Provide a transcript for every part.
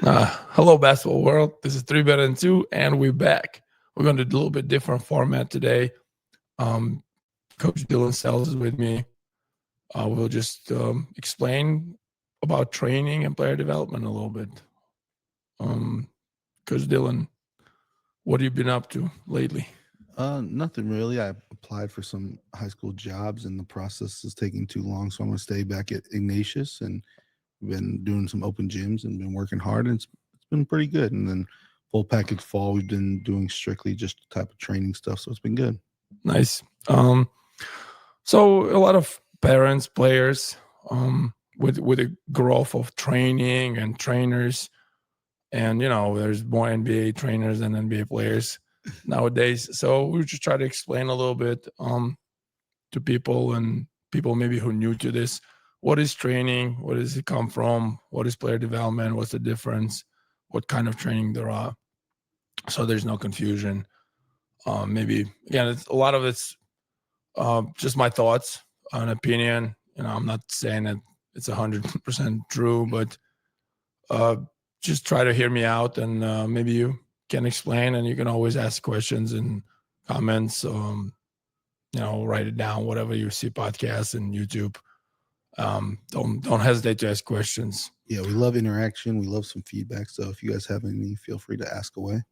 Hello, basketball world. This is 3BetterThan2, and we're back. We're going to do a little bit different format today. Um, Coach Dylan Sells is with me. We'll just explain about training and player development a little bit. Coach Dylan, what have you been up to lately? Nothing really. I applied for some high school jobs, and the process is taking too long. So I'm going to stay back at Ignatius, and been doing some open gyms and been working hard, and it's been pretty good. And then full package fall, we've been doing strictly just type of training stuff, so it's been good. Nice. So a lot of parents, players, with the growth of training and trainers, and there's more NBA trainers than NBA players nowadays. So we just try to explain a little bit to people, and people maybe who are new to this. What is training? Where does it come from? What is player development? What's the difference? What kind of training there are? So there's no confusion. Maybe again, a lot of it's just my thoughts, an opinion. I'm not saying that it's 100% true, but uh, just try to hear me out, and maybe you can explain, and you can always ask questions and comments. Write it down, whatever you see podcasts and YouTube. Don't hesitate to ask questions. Yeah, we love interaction. We love some feedback. So if you guys have any, feel free to ask away.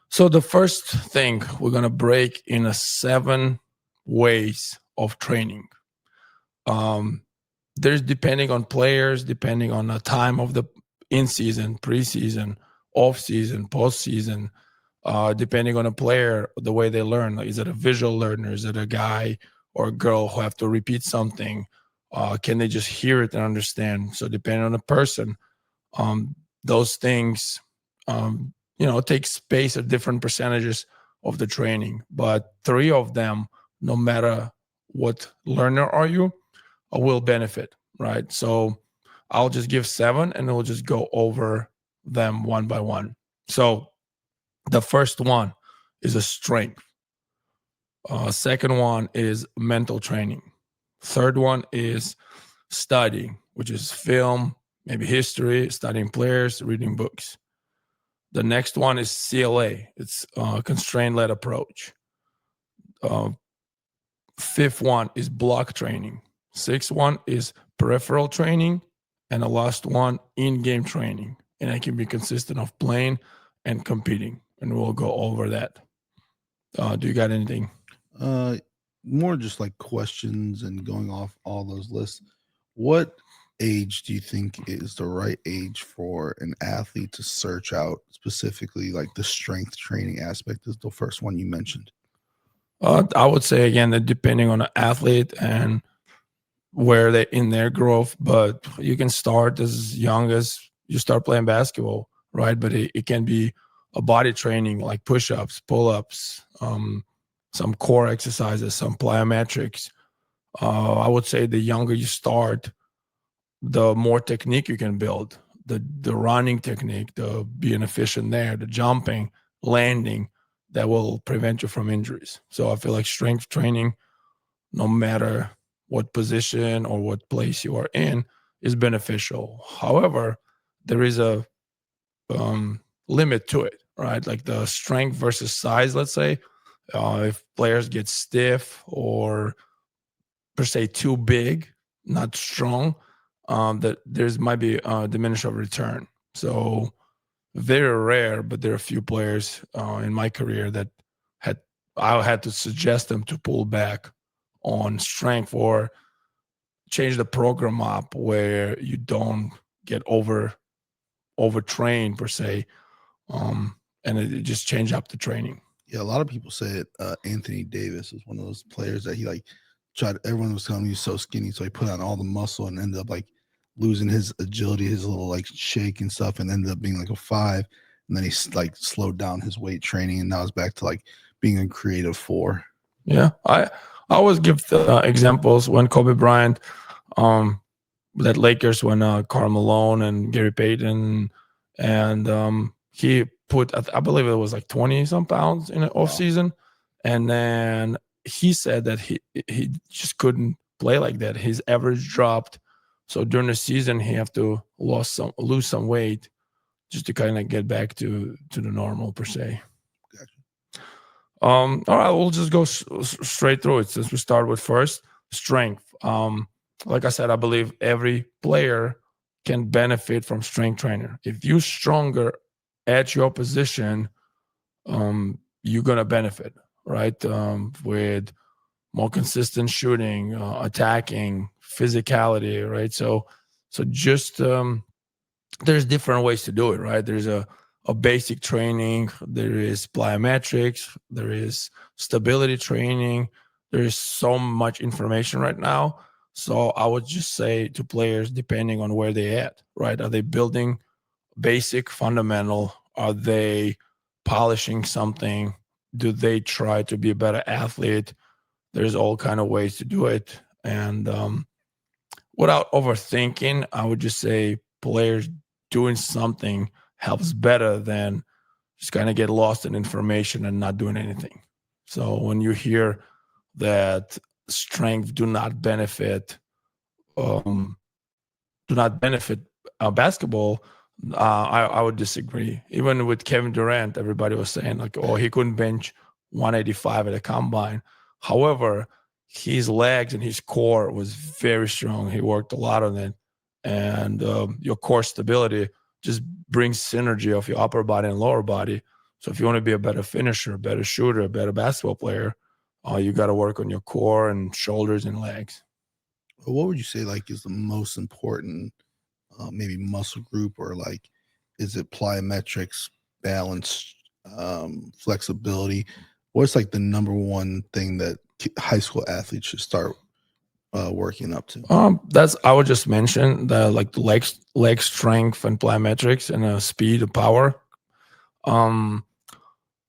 So the first thing we're gonna break in 7 ways of training. There's depending on players, depending on the time of the in season, preseason, off season, post season. Depending on a player, the way they learn. Like, is it a visual learner? Is it a guy or a girl who have to repeat something? Can they just hear it and understand? So depending on the person, those things, take space at different percentages of the training. But 3 of them, no matter what learner are you, will benefit, right? So I'll just give 7, and we'll just go over them one by one. So the first one is a strength. Second one is mental training. Third one is studying, which is film, maybe history, studying players, reading books. The next one is CLA. It's constraint-led approach. Fifth one is block training. Sixth one is peripheral training. And the last one, in-game training. And it can be consistent of playing and competing. And we'll go over that. Do you got anything? More just like questions and going off all those lists. What age do you think is the right age for an athlete to search out specifically like the strength training aspect is the first one you mentioned? I would say, again, that depending on the athlete and where they're in their growth, but you can start as young as you start playing basketball, right? But it can be a body training like push-ups, pull-ups, some core exercises, some plyometrics. I would say the younger you start, the more technique you can build. The running technique, the being efficient there, the jumping, landing, that will prevent you from injuries. So I feel like strength training, no matter what position or what place you are in, is beneficial. However, there is a limit to it, right? Like the strength versus size, let's say. If players get stiff or per se too big, not strong, that there's might be a diminish of return. So very rare, but there are a few players in my career that had I had to suggest them to pull back on strength or change the program up where you don't get overtrained per se, and it just change up the training. Yeah, a lot of people say it. Anthony Davis is one of those players that he like tried. Everyone was telling me he's so skinny, so he put on all the muscle and ended up like losing his agility, his little like shake and stuff, and ended up being like a 5. And then he like slowed down his weight training, and now it's back to like being a creative 4. Yeah, I always give the examples when Kobe Bryant, that Lakers when Karl Malone and Gary Payton, and he put I believe it was like 20 some pounds in the off season, and then he said that he just couldn't play like that. His average dropped, so during the season he have to lose some weight just to kind of get back to the normal per se. Gotcha. All right, we'll just go straight through it since we start with first strength. Like I said, I believe every player can benefit from strength trainer. If you're stronger at your position, you're gonna benefit, right? With more consistent shooting, attacking, physicality, right? So just there's different ways to do it, right? There's a basic training, there is plyometrics, there is stability training. There is so much information right now. So I would just say to players, depending on where they're at, right? Are they building basic fundamental? Are they polishing something? Do they try to be a better athlete? There's all kind of ways to do it. And without overthinking, I would just say players doing something helps better than just kind of get lost in information and not doing anything. So when you hear that strength do not benefit basketball, I would disagree. Even with Kevin Durant, everybody was saying like, oh, he couldn't bench 185 at a combine. However, his legs and his core was very strong. He worked a lot on it, and your core stability just brings synergy of your upper body and lower body. So if you want to be a better finisher, a better shooter, a better basketball player, you got to work on your core and shoulders and legs. What would you say like is the most important maybe muscle group, or like is it plyometrics, balance, flexibility? What's like the number one thing that high school athletes should start working up to? That's I would just mention the like the leg strength and plyometrics and speed and power.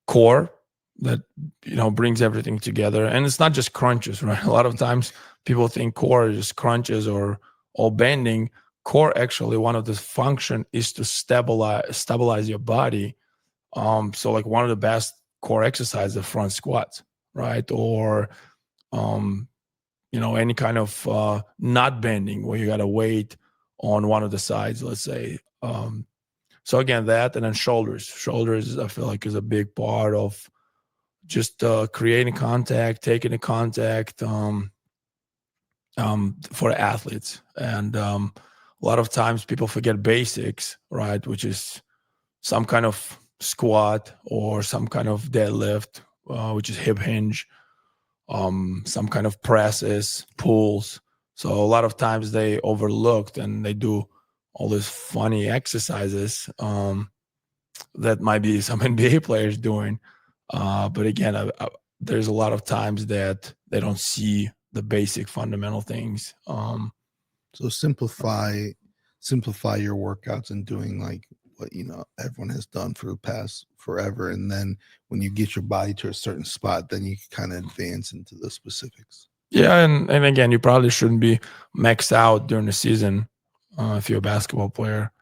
Core that brings everything together, and it's not just crunches, right? A lot of times people think core is just crunches or all bending. Core, actually, one of the function is to stabilize your body. So like one of the best core exercises, the front squats, right? Or any kind of not bending where you got to weight on one of the sides, let's say. So again, that, and then shoulders I feel like is a big part of just creating contact, taking the contact for the athletes. And a lot of times people forget basics, right? Which is some kind of squat or some kind of deadlift, which is hip hinge, some kind of presses, pulls. So a lot of times they overlooked and they do all these funny exercises that might be some NBA players doing. But again, there's a lot of times that they don't see the basic fundamental things. So simplify your workouts and doing like what everyone has done for the past forever, and then when you get your body to a certain spot, then you can kind of advance into the specifics. Yeah, and again, you probably shouldn't be maxed out during the season if you're a basketball player.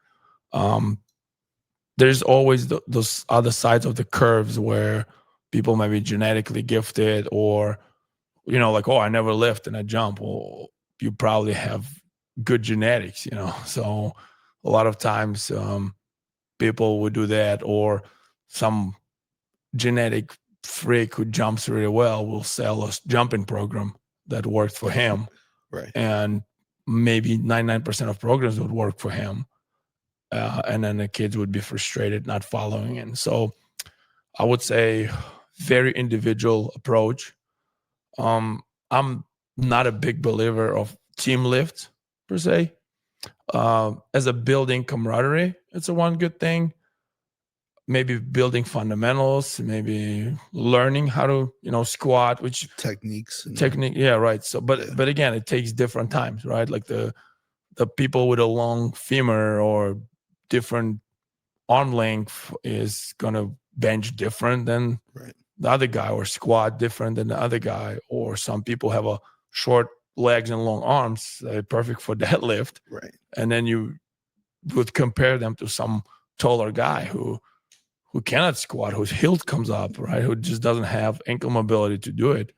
There's always those other sides of the curves where people might be genetically gifted, or like, oh, I never lift and I jump. Well, you probably have good genetics, So a lot of times people would do that, or some genetic freak who jumps really well will sell a jumping program that worked for him. Right. And maybe 99% of programs would work for him. And then the kids would be frustrated not following it. So I would say very individual approach. I'm not a big believer of team lift per se. As a building camaraderie, it's a one good thing. Maybe building fundamentals, maybe learning how to squat, which technique. Yeah, right. So but again, it takes different times, right? Like the people with a long femur or different arm length is gonna bench different than the other guy, or squat different than the other guy. Or some people have a short legs and long arms, they're perfect for deadlift, right? And then you would compare them to some taller guy who cannot squat, whose hilt comes up, right? Who just doesn't have ankle mobility to do it.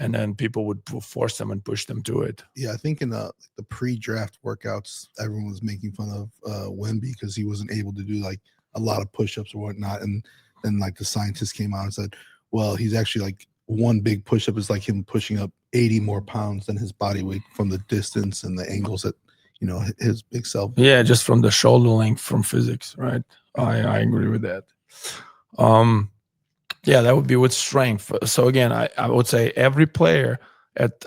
And then people would force them and push them to it. Yeah, I think in the pre-draft workouts, everyone was making fun of Wemby because he wasn't able to do like a lot of push-ups or whatnot. And then like the scientists came out and said, well, he's actually like one big push-up is like him pushing up 80 more pounds than his body weight from the distance and the angles that, you know, his big self. Yeah, just from the shoulder length from physics, right? I agree with that. Yeah, that would be with strength. So again, I would say every player at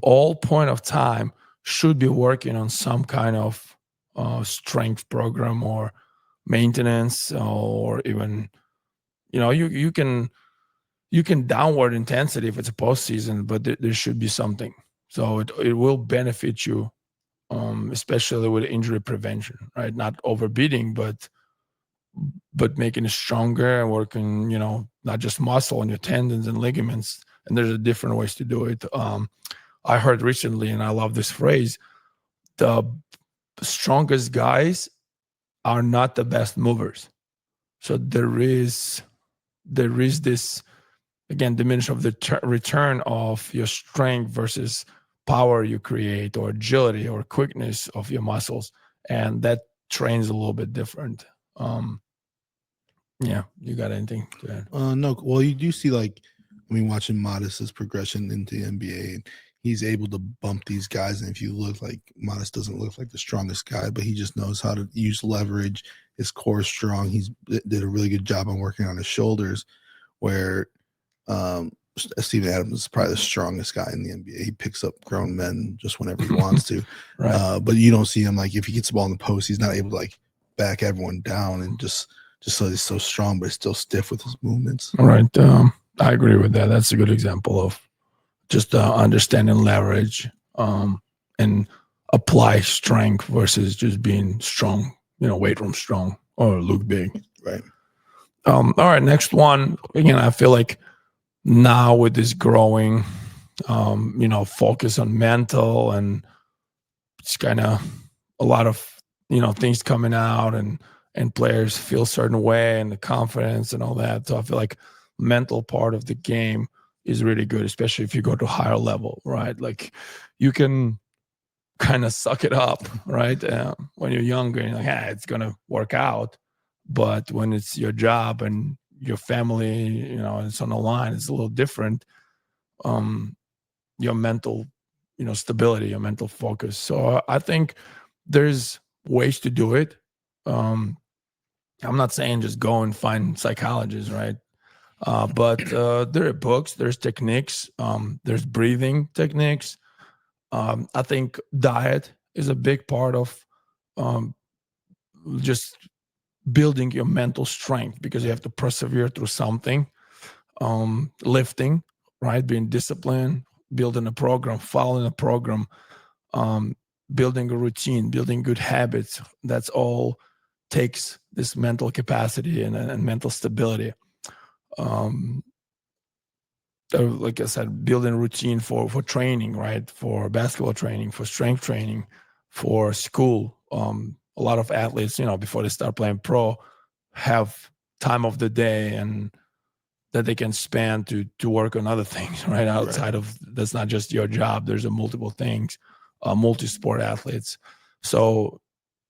all point of time should be working on some kind of strength program or maintenance, or even, you know, you can downward intensity if it's a postseason, but there should be something. So it will benefit you, especially with injury prevention, right? Not overbeating, but making it stronger and working, you know, not just muscle and your tendons and ligaments. And there's different ways to do it. I heard recently, and I love this phrase: the strongest guys are not the best movers. So there is this, again, diminishing of the return of your strength versus power you create, or agility or quickness of your muscles, and that trains a little bit different. Yeah, you got anything to add? No. Well, you do see, like, I mean, watching Modest's progression into the NBA, and he's able to bump these guys. And if you look, like, Modest doesn't look like the strongest guy, but he just knows how to use leverage. His core is strong. He's did a really good job on working on his shoulders, where Steven Adams is probably the strongest guy in the NBA. He picks up grown men just whenever he wants to. Right. But you don't see him, like, if he gets the ball in the post, he's not able to, like, back everyone down, and just so he's so strong, but he's still stiff with his movements. All right. I agree with that. That's a good example of just understanding leverage, and apply strength versus just being strong, you know, weight room strong or look big. Right. All right. Next one. Again, I feel like now with this growing, you know, focus on mental, and it's kind of a lot of, you know, things coming out, and players feel a certain way, and the confidence and all that. So I feel like mental part of the game is really good, especially if you go to higher level, right? Like, you can kind of suck it up, right? When you're younger, and you're like, it's gonna work out. But when it's your job and your family, you know, and it's on the line, it's a little different. Your mental, you know, stability, your mental focus. So I think there's ways to do it. I'm not saying just go and find psychologists, right? But there are books, there's techniques, there's breathing techniques. I think diet is a big part of um, just building your mental strength, because you have to persevere through something. Lifting, right? Being disciplined, building a program, following a program, um, building a routine, building good habits. That's all takes this mental capacity and mental stability. Like I said, building a routine for training, right? For basketball training, for strength training, for school. A lot of athletes, you know, before they start playing pro, have time of the day and that they can spend to work on other things, right? Outside of, that's not just your job. There's a multiple things, multi-sport athletes. So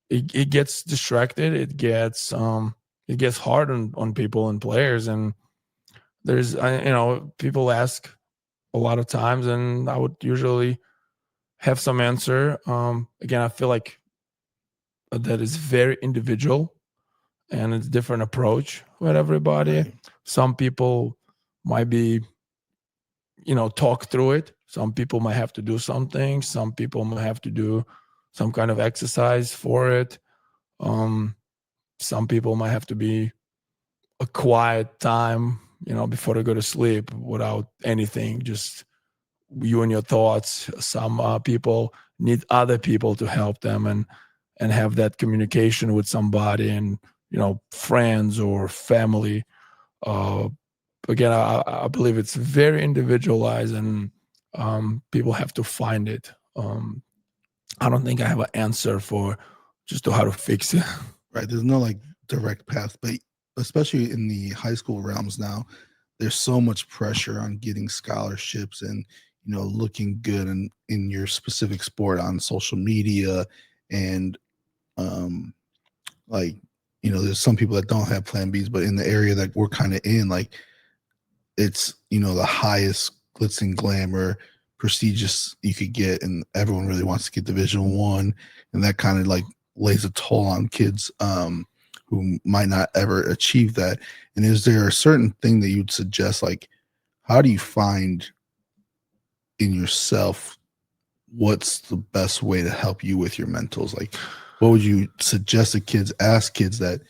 it gets distracted. It gets hard on people and players. And there's, you know, people ask a lot of times, and I would usually have some answer. Again, I feel like that is very individual, and it's different approach with everybody. Right. Some people might be, you know, talk through it. Some people might have to do something. Some people might have to do some kind of exercise for it. Some people might have to be a quiet time, you know, before they go to sleep without anything, just you and your thoughts. Some people need other people to help them, and have that communication with somebody, and, you know, friends or family. Again, I believe it's very individualized, and people have to find it. I don't think I have an answer for just to how to fix it. Right. There's no, like, direct path, but especially in the high school realms now, there's so much pressure on getting scholarships and, you know, looking good in your specific sport on social media, and like, you know, there's some people that don't have plan Bs, but in the area that we're kind of in, like it's, you know, the highest glitz and glamour, prestigious you could get, and everyone really wants to get Division One, and that kind of like lays a toll on kids who might not ever achieve that. And is there a certain thing that you'd suggest, like how do you find in yourself what's the best way to help you with your mentals? Like what would you suggest to kids, ask kids that,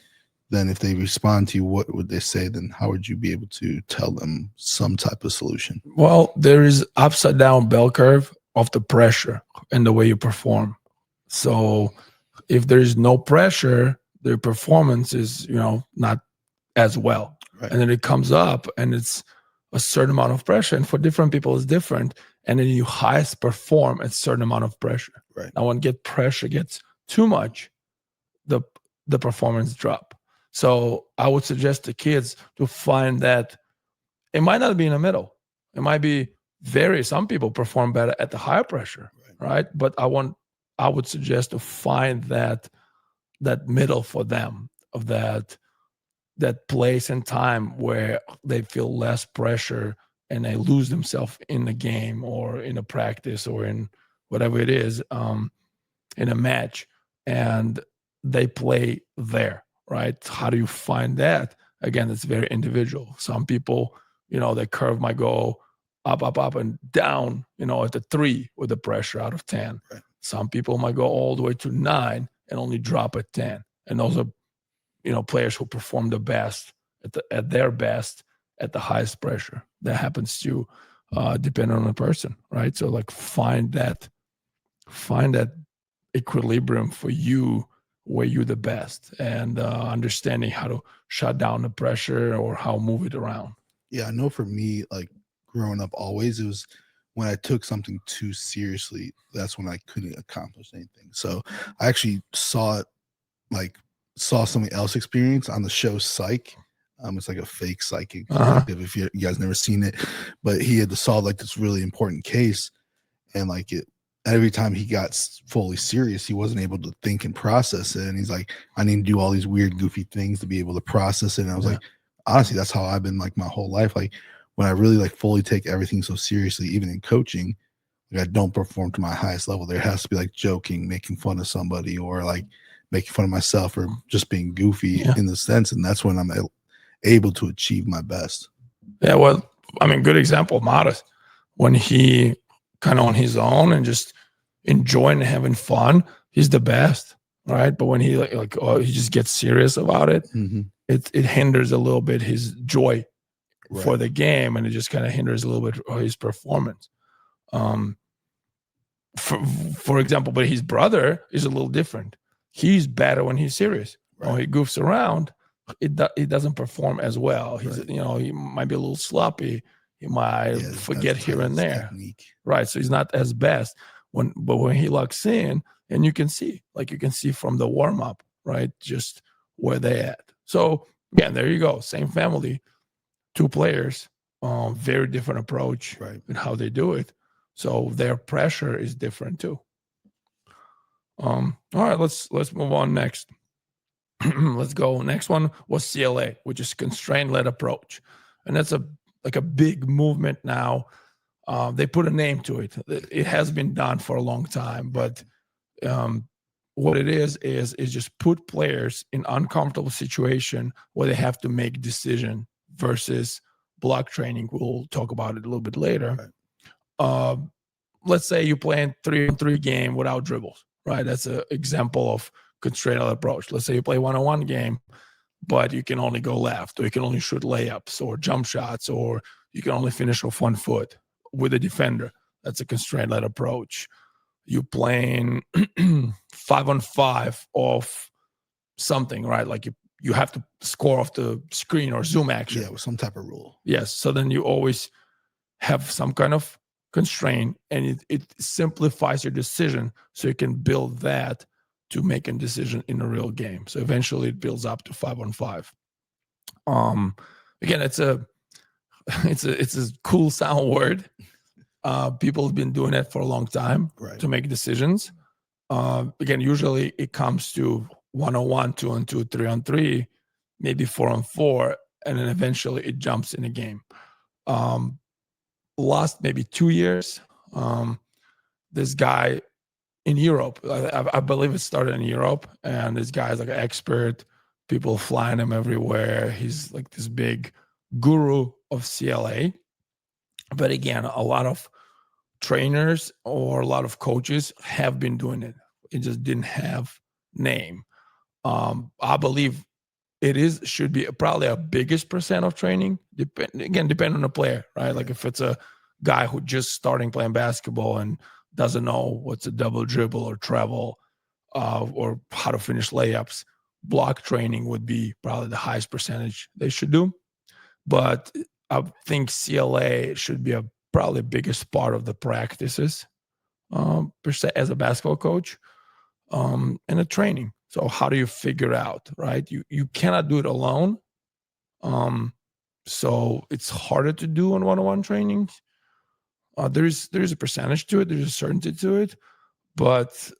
then if they respond to you, what would they say? Then how would you be able to tell them some type of solution? Well, there is upside down bell curve of the pressure and the way you perform. So if there is no pressure, their performance is, you know, not as well. Right. And then it comes up and it's a certain amount of pressure. And for different people, it's different. And then you highest perform at a certain amount of pressure. Right. Now, when pressure gets too much, the performance drop. So I would suggest to kids to find that it might not be in the middle. It might be some people perform better at the higher pressure, right? But I would suggest to find that middle for them, of that place and time where they feel less pressure and they lose themselves in the game or in a practice or in whatever it is, in a match, and they play there, right? How do you find that? Again, it's very individual. Some people, you know, their curve might go up, up, up, and down, you know, at the 3 with the pressure out of 10. Right. Some people might go all the way to 9 and only drop at 10. And those are, you know, players who perform the best at their best at the highest pressure. That happens to depend on the person, right? So like find that equilibrium for you where you're the best, and understanding how to shut down the pressure or how move it around. Yeah, I know for me, like growing up always, it was when I took something too seriously, that's when I couldn't accomplish anything. So I actually saw somebody else experience on the show Psych. It's like a fake psychic detective, if you guys never seen it, but he had to solve like this really important case, and like every time he got fully serious, he wasn't able to think and process it. And he's like, I need to do all these weird, goofy things to be able to process it. And I was like, honestly, that's how I've been like my whole life. Like when I really like fully take everything so seriously, even in coaching, like I don't perform to my highest level. There has to be like joking, making fun of somebody, or like making fun of myself, or just being goofy in the sense. And that's when I'm able to achieve my best. Yeah, well, I mean, good example, Modest, when he kind of on his own and just enjoying and having fun, he's the best, right? But when he he just gets serious about it, it hinders a little bit his joy for the game, and it just kind of hinders a little bit his performance. For example, but his brother is a little different. He's better when he's serious. When he goofs around, it doesn't perform as well. He's you know, he might be a little sloppy. He might forget here and there. Technique. Right. So he's not as best but when he locks in, and you can see from the warm up, right, just where they at. So again, there you go. Same family, 2 players, very different approach in how they do it. So their pressure is different too. All right, let's move on next. Let's go. Next one was CLA, which is constraint-led approach, and that's a big movement now. They put a name to it. It has been done for a long time, but what it is just put players in uncomfortable situation where they have to make decision versus block training. We'll talk about it a little bit later. Let's say you play in 3-on-3 game without dribbles, right? That's an example of constraint-led approach. Let's say you play 1-on-1 game, but you can only go left, or you can only shoot layups or jump shots, or you can only finish with 1 foot with a defender. That's a constraint-led approach. You playing 5-on-5 off something, right? Like you have to score off the screen or zoom action. Yeah, with some type of rule. Yes. So then you always have some kind of constraint, and it simplifies your decision, so you can build that to make a decision in a real game. So eventually it builds up to 5-on-5. Again, it's a cool sound word. People have been doing it for a long time to make decisions. Again, usually it comes to 1-on-1, 2-on-2, 3-on-3, maybe 4-on-4, and then eventually it jumps in a game. Last maybe 2 years, this guy in Europe, I believe it started in Europe, and this guy's like an expert. People flying him everywhere. He's like this big guru of CLA. But again, a lot of trainers or a lot of coaches have been doing it. It just didn't have name. I believe it should be probably a biggest percent of training. Depending on the player, right? Like if it's a guy who just starting playing basketball and doesn't know what's a double dribble or treble, or how to finish layups, block training would be probably the highest percentage they should do. But I think CLA should be probably biggest part of the practices, per se, as a basketball coach, and the training. So how do you figure out, right? You cannot do it alone. So it's harder to do on one-on-one trainings. There's a percentage to it, there's a certainty to it, but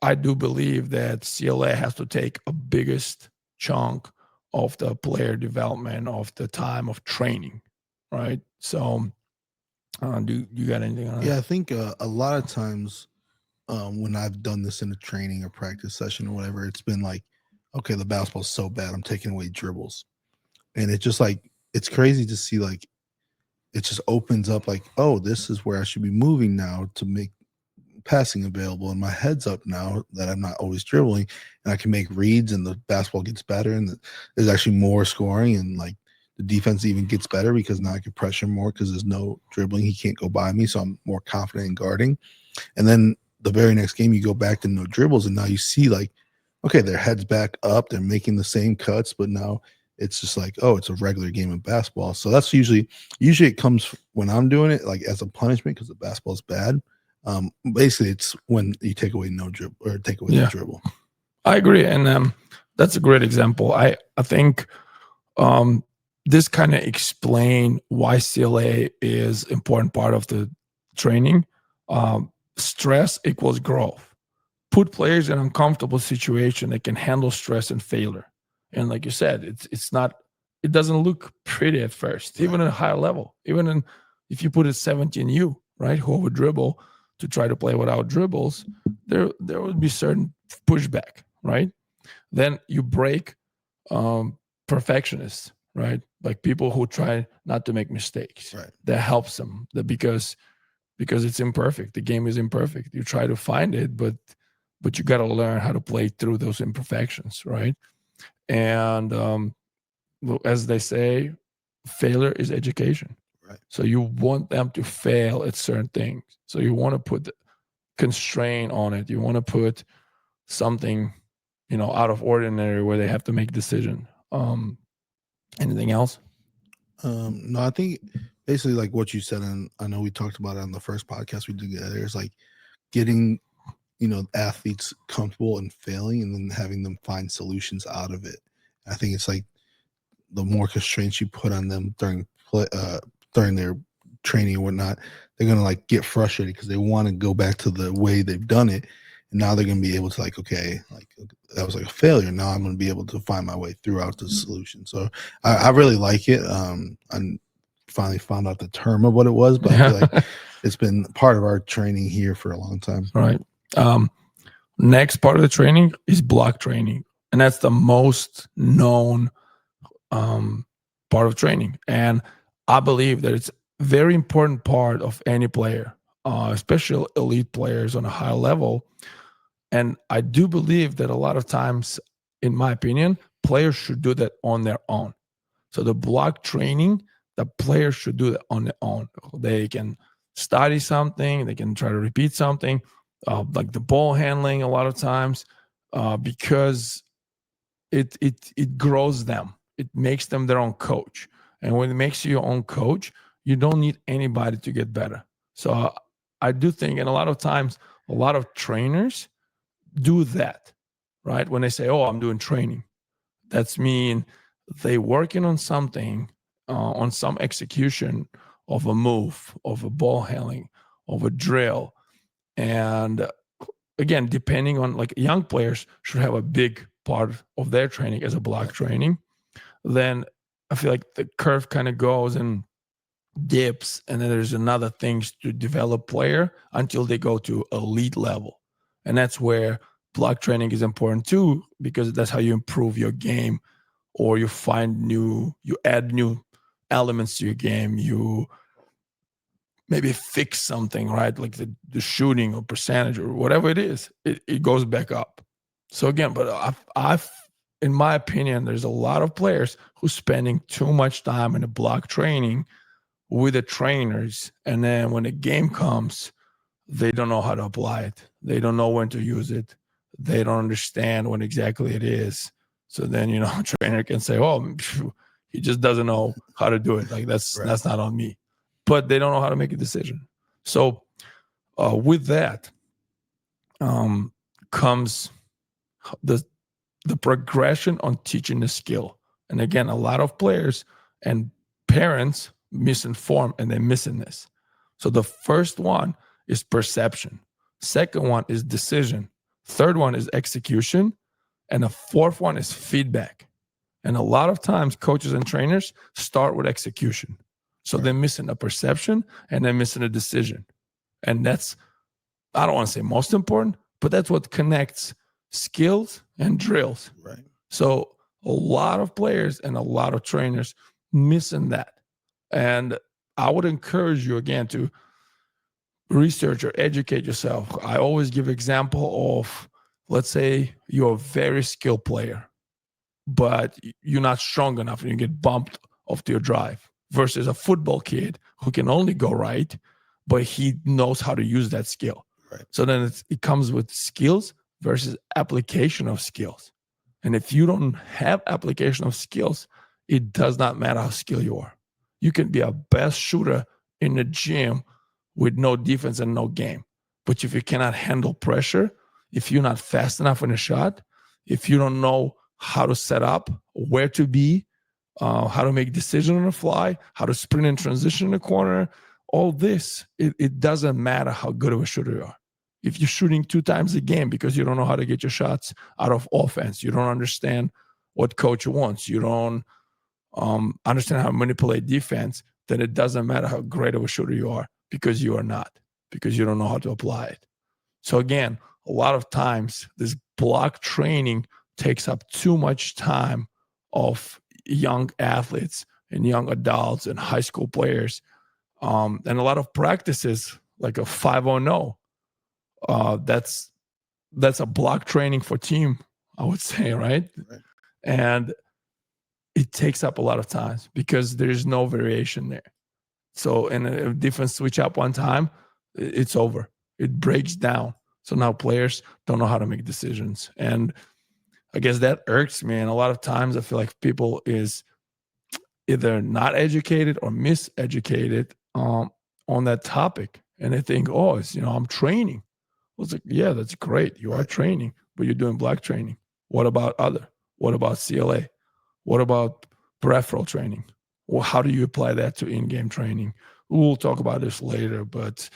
I do believe that CLA has to take a biggest chunk of the player development, of the time of training, right? So, do you got anything on that? Yeah, I think a lot of times when I've done this in a training or practice session or whatever, it's been like, okay, the basketball's so bad, I'm taking away dribbles. And it's just like, it's crazy to see, like, it just opens up like, oh, this is where I should be moving now to make passing available. And my head's up now that I'm not always dribbling, and I can make reads, and the basketball gets better, and there's actually more scoring, and like the defense even gets better because now I can pressure more because there's no dribbling. He can't go by me, so I'm more confident in guarding. And then the very next game, you go back to no dribbles, and now you see like, okay, their head's back up, they're making the same cuts, but now it's just like, oh, it's a regular game of basketball. So that's usually it comes when I'm doing it like as a punishment because the basketball's bad. Basically, it's when you take away no dribble or take away the dribble. I agree, and that's a great example. I think this kind of explain why CLA is important part of the training. Stress equals growth. Put players in an uncomfortable situation that can handle stress and failure. And like you said, it doesn't look pretty at first, right, even at a higher level. Even if you put a 17U, right, who would dribble to try to play without dribbles, there would be certain pushback, right? Then you break perfectionists, right? Like people who try not to make mistakes. Right. That helps them because it's imperfect. The game is imperfect. You try to find it, but you got to learn how to play through those imperfections, right? And as they say, failure is education. Right. So you want them to fail at certain things. So you want to put constraint on it. You want to put something, out of ordinary where they have to make a decision. Anything else? No, I think basically like what you said, and I know we talked about it on the first podcast we did together, is like getting, athletes comfortable and failing and then having them find solutions out of it. I think it's like the more constraints you put on them during their training and whatnot, they're going to like get frustrated because they want to go back to the way they've done it. And now they're going to be able to like, okay, like that was like a failure. Now I'm going to be able to find my way throughout the solution. So I really like it. I finally found out the term of what it was, but I feel like it's been part of our training here for a long time. Right. Next part of the training is block training. And that's the most known part of training. And I believe that it's a very important part of any player, especially elite players on a high level. And I do believe that a lot of times, in my opinion, players should do that on their own. So the block training, the players should do that on their own. They can study something, they can try to repeat something, like the ball handling a lot of times, because it grows them. It makes them their own coach. And when it makes you your own coach, you don't need anybody to get better. So I do think, and a lot of times, a lot of trainers do that, right? When they say, oh, I'm doing training, that's mean they working on something, on some execution of a move, of a ball handling, of a drill. And again, depending on, like, young players should have a big part of their training as a block training. Then I feel like the curve kind of goes and dips, and then there's another things to develop player until they go to elite level. And that's where block training is important too, because that's how you improve your game, or you add new elements to your game. You maybe fix something, right? Like the shooting or percentage or whatever it is, it goes back up. So again, but I've, in my opinion, there's a lot of players who's spending too much time in the block training with the trainers, and then when the game comes, they don't know how to apply it. They don't know when to use it. They don't understand what exactly it is. So then, a trainer can say, "Oh, he just doesn't know how to do it." Like that's not on me. But they don't know how to make a decision. So with that comes the progression on teaching the skill. And again, a lot of players and parents misinform, and they're missing this. So the first one is perception. Second one is decision. Third one is execution. And the fourth one is feedback. And a lot of times coaches and trainers start with execution. So they're missing a perception and they're missing a decision. And that's, I don't want to say most important, but that's what connects skills and drills. Right. So a lot of players and a lot of trainers missing that. And I would encourage you again to research or educate yourself. I always give example of, let's say you're a very skilled player, but you're not strong enough and you get bumped off to your drive, versus a football kid who can only go right, but he knows how to use that skill. Right. So then it comes with skills versus application of skills. And if you don't have application of skills, it does not matter how skilled you are. You can be a best shooter in the gym with no defense and no game. But if you cannot handle pressure, if you're not fast enough in a shot, if you don't know how to set up, where to be, how to make decisions on the fly, how to sprint and transition in the corner, all this, it doesn't matter how good of a shooter you are. If you're shooting 2 times a game because you don't know how to get your shots out of offense, you don't understand what coach wants, you don't understand how to manipulate defense, then it doesn't matter how great of a shooter you are, because you are not, because you don't know how to apply it. So again, a lot of times this block training takes up too much time of young athletes and young adults and high school players. And a lot of practices, like a 5-0, that's a block training for team, I would say, right? And it takes up a lot of time because there's no variation there. So, and if defense switch up one time, it's over. It breaks down. So now players don't know how to make decisions. And I guess that irks me. And a lot of times I feel like people is either not educated or miseducated on that topic. And they think, oh, it's, I'm training. Well, it's like, yeah, that's great. You are training, but you're doing block training. What about other? What about CLA? What about peripheral training? Well, how do you apply that to in-game training? We'll talk about this later, but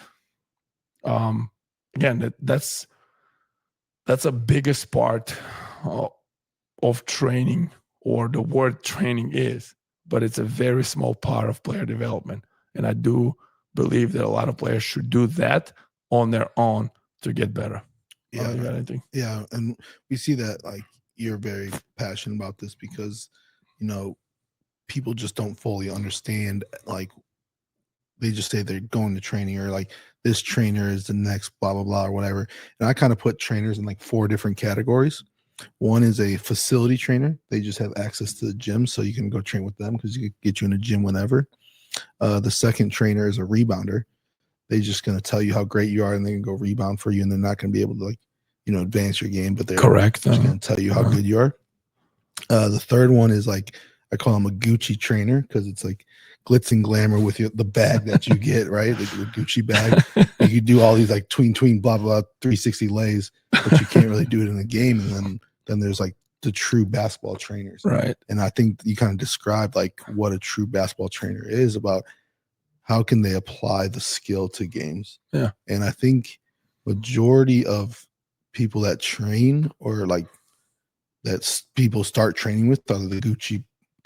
again, that's a biggest part of training, or the word training is, but it's a very small part of player development. And I do believe that a lot of players should do that on their own to get better. Yeah. You got anything? Yeah. And we see that, like, you're very passionate about this because, people just don't fully understand, like, they just say they're going to training, or like this trainer is the next blah, blah, blah, or whatever. And I kind of put trainers in like 4 different categories. One is a facility trainer. They just have access to the gym, so you can go train with them because you can get you in a gym whenever. The second trainer is a rebounder. They're just going to tell you how great you are, and they can go rebound for you, and they're not going to be able to, like, advance your game, but they're correct. just going to tell you how good you are. The third one is, like, I call them a Gucci trainer, because it's like glitz and glamour with the bag that you get, right? The Gucci bag. You do all these like tween, blah, blah, 360 lays, but you can't really do it in the game. And then there's like the true basketball trainers. Right. And I think you kind of described like what a true basketball trainer is, about how can they apply the skill to games. Yeah. And I think majority of people that train or like people start training with are the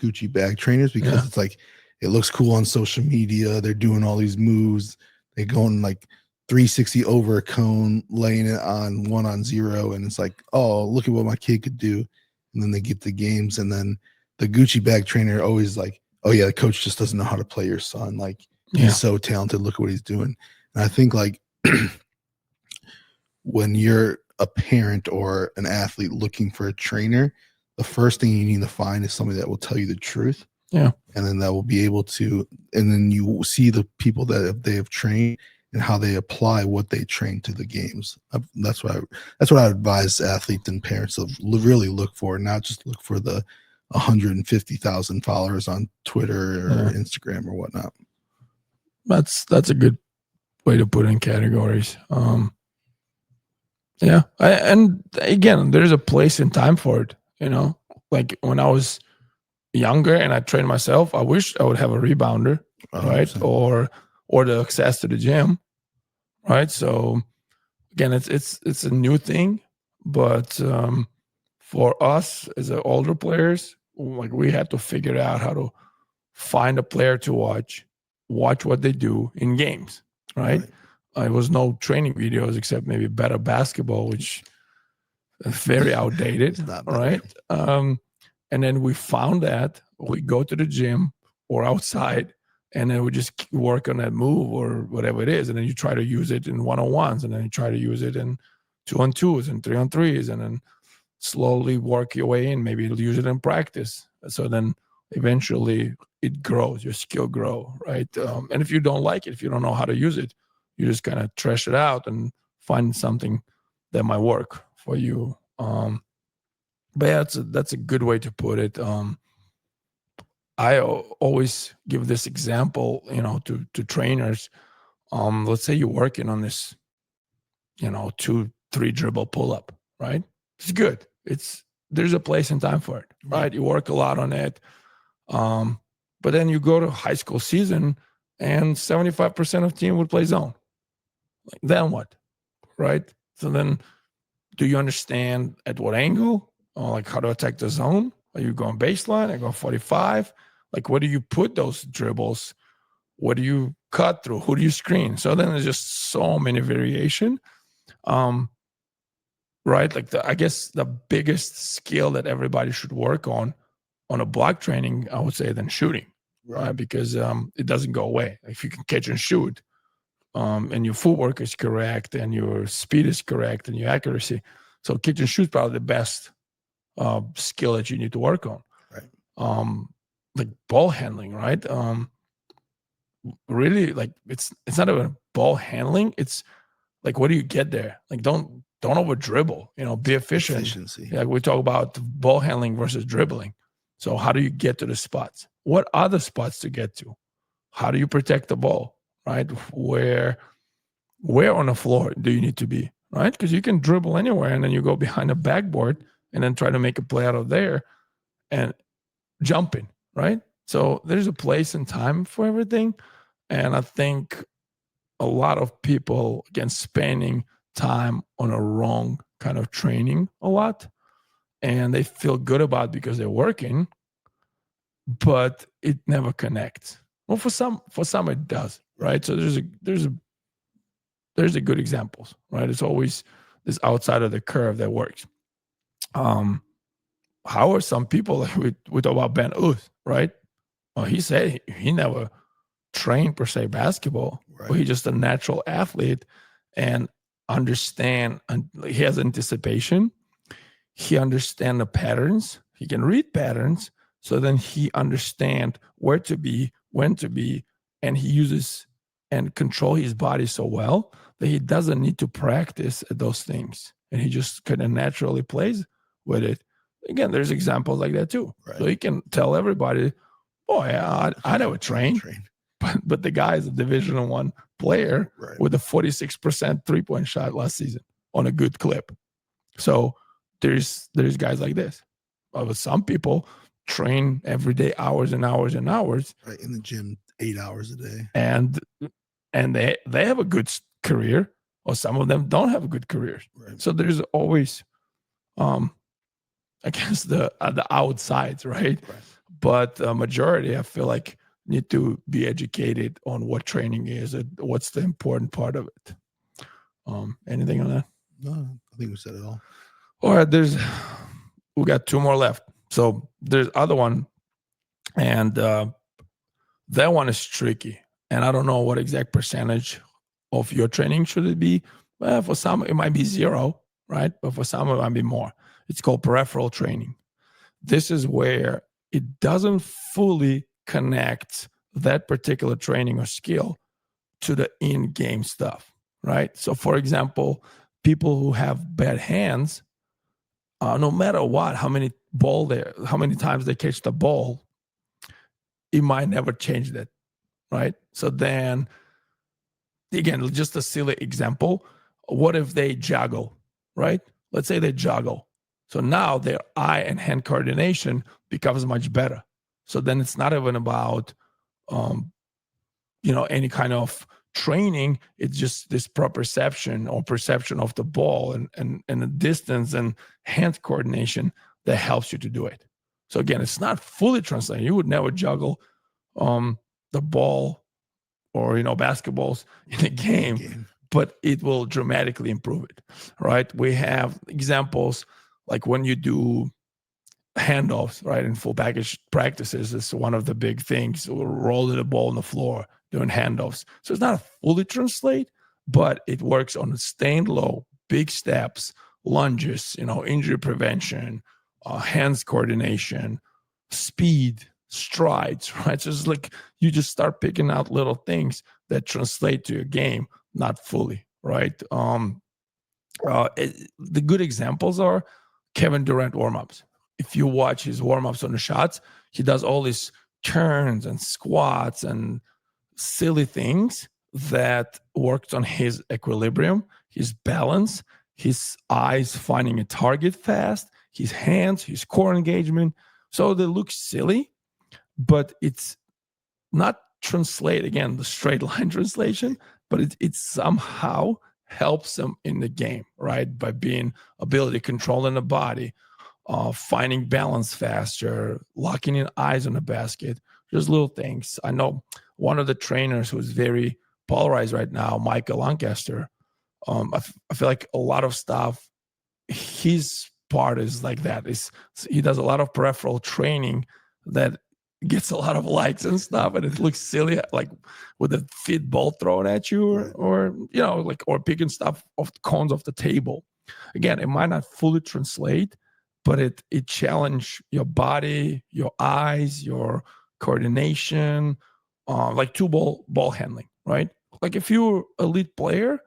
Gucci bag trainers, because it's like it looks cool on social media. They're doing all these moves. They're going like 360 over a cone, laying it on 1-on-0, and it's like, oh, look at what my kid could do. And then they get the games, and then the Gucci bag trainer always like, oh yeah, the coach just doesn't know how to play your son. Like he's so talented. Look at what he's doing. And I think like when you're a parent or an athlete looking for a trainer, the first thing you need to find is somebody that will tell you the truth. Yeah. And then that will be able to, and then you see the people that they have trained and how they apply what they train to the games. That's what I advise athletes and parents to really look for, not just look for the 150,000 followers on Twitter or Instagram or whatnot. That's a good way to put in categories. Yeah. And again, there's a place and time for it, you know, like when I was younger and I trained myself, I wish I would have a rebounder, 100%. right? Or the access to the gym, right? So again, it's a new thing, but for us as older players, like we had to figure out how to find a player to watch what they do in games, right? There was no training videos except maybe Better Basketball, which is very outdated, right? And then we found that we go to the gym or outside, and then we just work on that move or whatever it is, and then you try to use it in 1-on-1s, and then you try to use it in 2-on-2s and 3-on-3s, and then slowly work your way in. Maybe you'll use it in practice. So then eventually it grows, your skill grow, right? And if you don't like it, if you don't know how to use it, you just kind of trash it out and find something that might work for you. But yeah, that's a good way to put it. I always give this example, you know, to trainers. Let's say you're working on this, you know, 2-3 dribble pull up, right? It's good. There's a place and time for it, right? You work a lot on it. But then you go to high school season and 75% of team would play zone. Like, then what, right? So then do you understand at what angle, or like how to attack the zone? Are you going baseline? I go 45. Like, where do you put those dribbles? What do you cut through? Who do you screen? So then there's just so many variation. Right? Like I guess the biggest skill that everybody should work on a block training, I would say, than shooting, right? Because it doesn't go away. If you can catch and shoot, and your footwork is correct, and your speed is correct, and your accuracy, so catch and shoot is probably the best skill that you need to work on. Right. Like ball handling, right? Really, like it's not about ball handling. It's like, what do you get there? Like, don't over dribble. You know, be efficient. Efficiency. Like we talk about ball handling versus dribbling. So how do you get to the spots? What are the spots to get to? How do you protect the ball? Right? Where on the floor do you need to be? Right? Because you can dribble anywhere, and then you go behind the backboard and then try to make a play out of there and jumping. Right? So there's a place and time for everything, and I think a lot of people, again, spending time on a wrong kind of training a lot, and they feel good about it because they're working, but it never connects. Well, for some it does, right? So there's a good examples, right? It's always this outside of the curve that works. How are some people, like we talk about Ben Uth, right? Well, he said he never trained per se basketball, but he's just a natural athlete and understand, and he has anticipation. He understand the patterns. He can read patterns. So then he understand where to be, when to be, and he uses and control his body so well that he doesn't need to practice those things. And he just kind of naturally plays with it. Again, there's examples like that too. So he can tell everybody, "Oh yeah, I never trained." But the guy is a Division I player with a 46% 3-point shot last season on a good clip. So there's guys like this. But some people train every day, hours and hours and hours. Right, in the gym, 8 hours a day. And they have a good career. or some of them don't have good careers. Right. So there's always, I guess, the outsides, right? Right. But the majority, I feel like, need to be educated on what training is and what's the important part of it. Anything on that? No, I think we said it all. All right, we got 2 more left. So there's other one, and that one is tricky. And I don't know what exact percentage of your training should it be. Well, for some, it might be 0, right? But for some, it might be more. It's called peripheral training. This is where it doesn't fully connect that particular training or skill to the in-game stuff, right? So, for example, people who have bad hands, no matter what, how many times they catch the ball, it might never change that, right? So then, again, just a silly example. What if they juggle, right? Let's say they juggle. So now their eye and hand coordination becomes much better. So then it's not even about, any kind of training. It's just this proprioception or perception of the ball and the distance and hand coordination that helps you to do it. So again, it's not fully translated. You would never juggle the ball or basketballs in a game, but it will dramatically improve it, right? We have examples like when you do handoffs, right? In full package practices, it's one of the big things. Rolling the ball on the floor, doing handoffs. So it's not fully translate, but it works on staying low, big steps, lunges, injury prevention, hands coordination, speed, strides, right? So it's like you just start picking out little things that translate to your game, not fully, right? The good examples are Kevin Durant warm-ups. If you watch his warm-ups on the shots, he does all these turns and squats and silly things that worked on his equilibrium, his balance, his eyes finding a target fast, his hands, his core engagement. So they look silly, but it's not translate, again, the straight line translation, but it somehow helps them in the game, right? By being ability controlling the body, finding balance faster, locking in eyes on the basket, just little things. I know one of the trainers who's very polarized right now, Michael Lancaster, I feel like a lot of stuff, his part is like that. He does a lot of peripheral training that gets a lot of likes and stuff, and it looks silly, like with a fit ball thrown at you, or picking stuff off the cones off the table. Again, it might not fully translate, but it challenge your body, your eyes, your coordination, like ball handling, right? Like if you're elite player,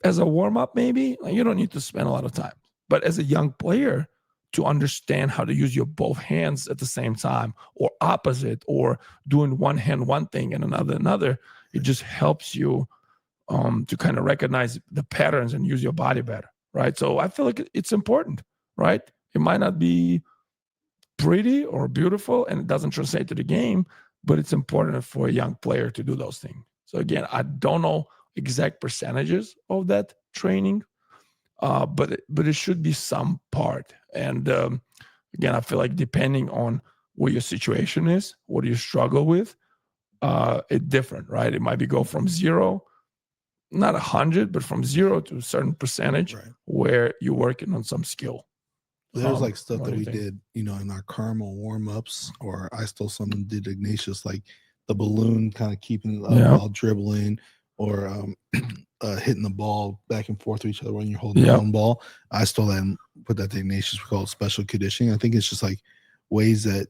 as a warm-up, maybe you don't need to spend a lot of time. But as a young player, to understand how to use your both hands at the same time, or opposite, or doing one hand one thing and another, it just helps you to kind of recognize the patterns and use your body better, right? So I feel like it's important, right? It might not be pretty or beautiful and it doesn't translate to the game, but it's important for a young player to do those things. So again, I don't know exact percentages of that training, but it should be some part. And again, I feel like depending on what your situation is, what you struggle with, it's different, right? It might be go from 0, not 100, but from 0 to a certain percentage, right, where you're working on some skill. There's like stuff that we did, in our caramel warm-ups, or I stole some did Ignatius, like the balloon kind of keeping it up while dribbling, or hitting the ball back and forth to each other when you're holding your own ball. I stole that and put that to Ignatius. We call it special conditioning. I think it's just like ways that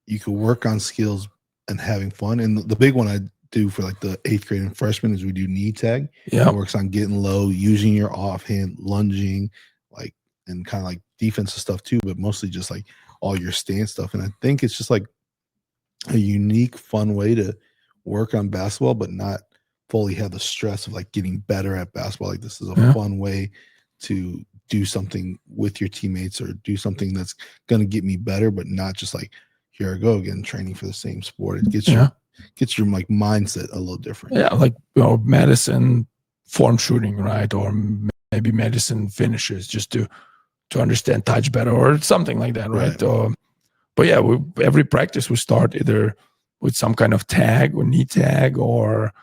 you could work on skills and having fun. And the big one I do for like the 8th grade and freshmen is we do knee tag. Yeah, it works on getting low, using your offhand, lunging, like, and kind of like defensive stuff too, but mostly just like all your stance stuff. And I think it's just like a unique, fun way to work on basketball, but not fully have the stress of like getting better at basketball. Like this is a fun way to do something with your teammates or do something that's going to get me better, but not just like, here I go again, training for the same sport. It gets your like mindset a little different. Yeah. Like Madison form shooting, right? Or maybe medicine finishes, just to understand touch better or something like that, right? But yeah, every practice we start either with some kind of tag or knee tag, or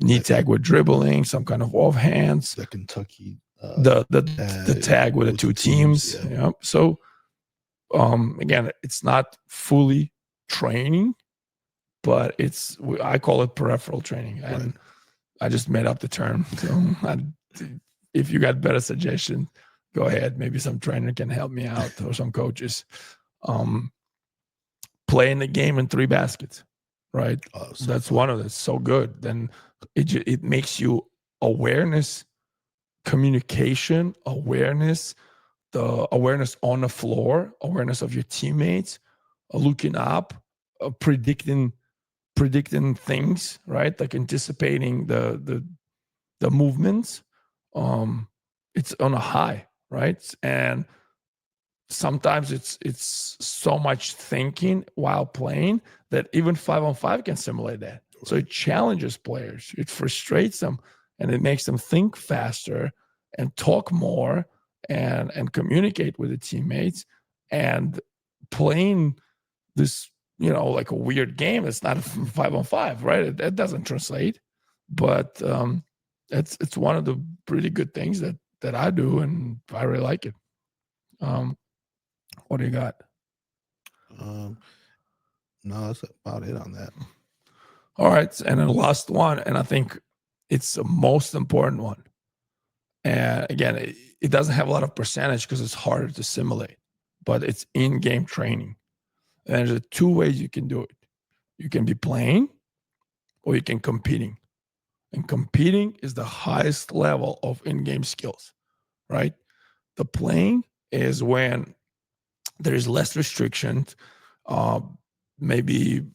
knee tag with dribbling, some kind of offhands. The Kentucky the tag with the two teams. Yeah. So again, it's not fully training, but I call it peripheral training, and I just made up the term. So if you got better suggestions, go ahead. Maybe some trainer can help me out, or some coaches. Playing the game in 3 baskets, right? That's one of it. So good. Then it makes you awareness, communication, awareness, the awareness on the floor, awareness of your teammates, looking up, predicting things, right? Like anticipating the movements. It's on a high, right? And sometimes it's so much thinking while playing that even 5-on-5 can simulate that. So it challenges players, it frustrates them, and it makes them think faster and talk more and communicate with the teammates. And playing this, like a weird game, it's not 5-on-5, right? That doesn't translate. But it's one of the pretty good things that I do, and I really like it. What do you got? No, that's about it on that. All right. And then the last one, and I think it's the most important one. And again, it doesn't have a lot of percentage because it's harder to simulate, but it's in-game training. And there's 2 ways you can do it. You can be playing, or you can competing. And competing is the highest level of in-game skills, right? The playing is when there is less restrictions. Maybe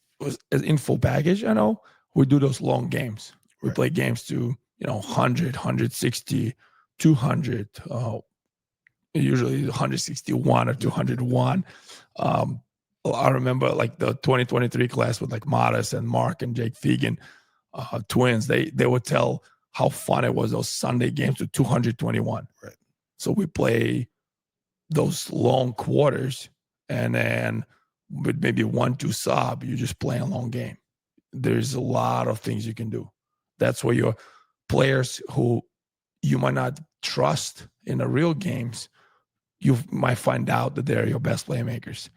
in full package, I know we do those long games. We play games to 100, 160, 200, usually 161 or 201. I remember like the 2023 class with like Modest and Mark and Jake Fegan, twins. They would tell how fun it was, those Sunday games with 221. Right. So we play those long quarters, and then with maybe 1-2 sub, you just play a long game. There's a lot of things you can do. That's where your players who you might not trust in the real games, you might find out that they're your best playmakers.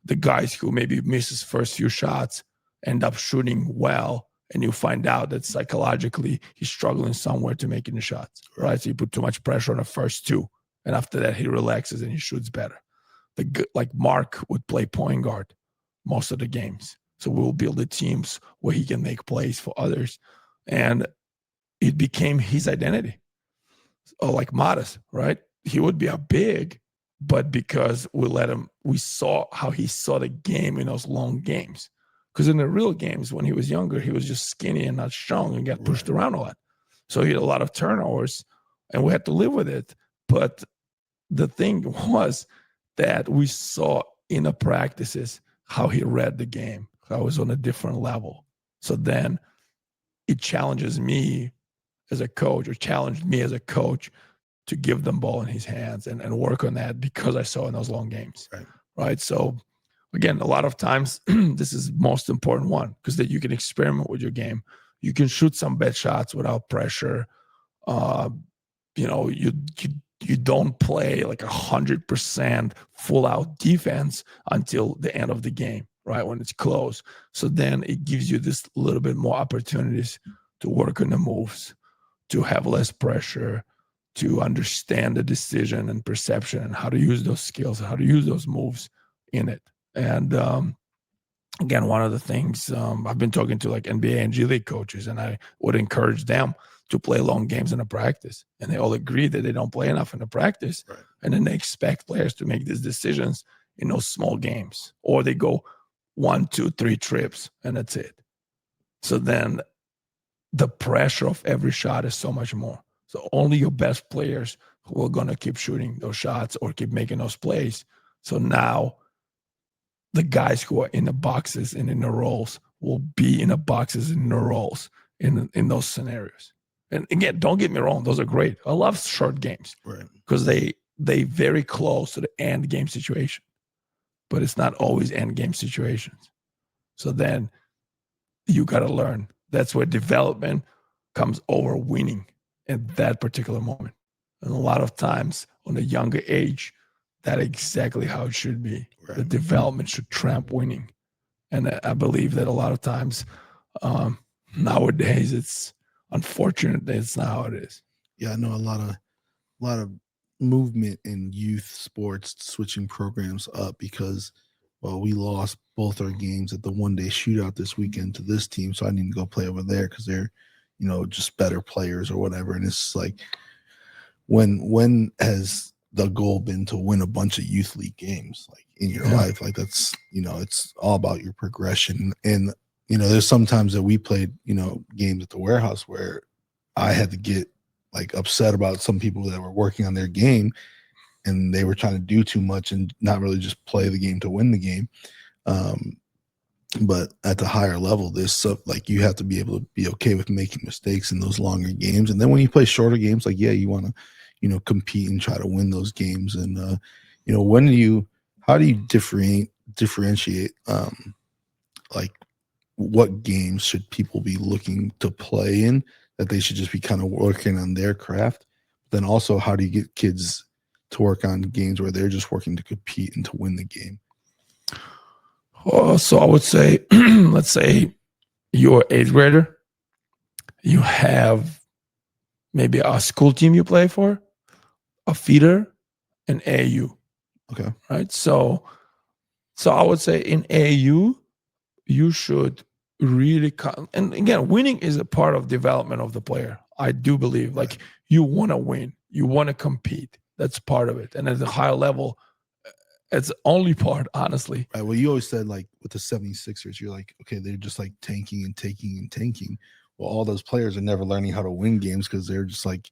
The guys who maybe miss his first few shots end up shooting well, and you find out that psychologically he's struggling somewhere to making the shots, right? So you put too much pressure on the first 2, and after that he relaxes and he shoots better. Like Mark would play point guard most of the games. So we'll build the teams where he can make plays for others. And it became his identity. Or like Modest, right? He would be a big, but because we saw how he saw the game in those long games. Because in the real games, when he was younger, he was just skinny and not strong and got pushed around a lot. So he had a lot of turnovers, and we had to live with it. But the thing was that we saw in the practices how he read the game, how it was on a different level. So then it challenges me as a coach, or challenged me as a coach, to give them ball in his hands and work on that, because I saw in those long games. Right. So again, a lot of times this is the most important one, because that you can experiment with your game. You can shoot some bad shots without pressure. You don't play like 100% full out defense until the end of the game, right? When it's close. So then it gives you this little bit more opportunities to work on the moves, to have less pressure, to understand the decision and perception and how to use those skills, how to use those moves in it. And again, one of the things I've been talking to like NBA and G League coaches, and I would encourage them to play long games in a practice. And they all agree that they don't play enough in the practice. And then they expect players to make these decisions in those small games, or they go 1, 2, 3 trips and that's it. So then the pressure of every shot is so much more. So only your best players who are going to keep shooting those shots or keep making those plays. So now the guys who are in the boxes and in the roles will be in the boxes and in the roles in those scenarios. And again, don't get me wrong, those are great. I love short games Right. because they very close to the end game situation, but it's not always end game situations. So then you got to learn. That's where development comes over winning at that particular moment. And a lot of times on a younger age, that's exactly how it should be. Right. The development should trump winning. And I believe that a lot of times nowadays, it's unfortunate that it's not how it is. Yeah, I know a lot of movement in youth sports switching programs up because, well, we lost both our games at the one-day shootout this weekend to this team, so I need to go play over there because they're, just better players or whatever. And it's like, when has the goal been to win a bunch of youth league games like in your life? Like that's, it's all about your progression. And there's sometimes that we played games at the warehouse where I had to get like upset about some people that were working on their game and they were trying to do too much and not really just play the game to win the game. But at the higher level, there's stuff like you have to be able to be okay with making mistakes in those longer games. And then when you play shorter games, like, yeah, you want to, compete and try to win those games. And, how do you differentiate, like what games should people be looking to play in that they should just be kind of working on their craft? Then also, how do you get kids to work on games where they're just working to compete and to win the game? So I would say, let's say you're an 8th grader, you have maybe a school team you play for, a feeder, and AAU. Okay. Right. So I would say in AAU, you should really and again, winning is a part of development of the player. I do believe like you want to win, you want to compete. That's part of it. And at the higher level, it's the only part, honestly. Right. Well, you always said like with the 76ers, you're like, okay, they're just like tanking and taking and tanking. Well, all those players are never learning how to win games because they're just like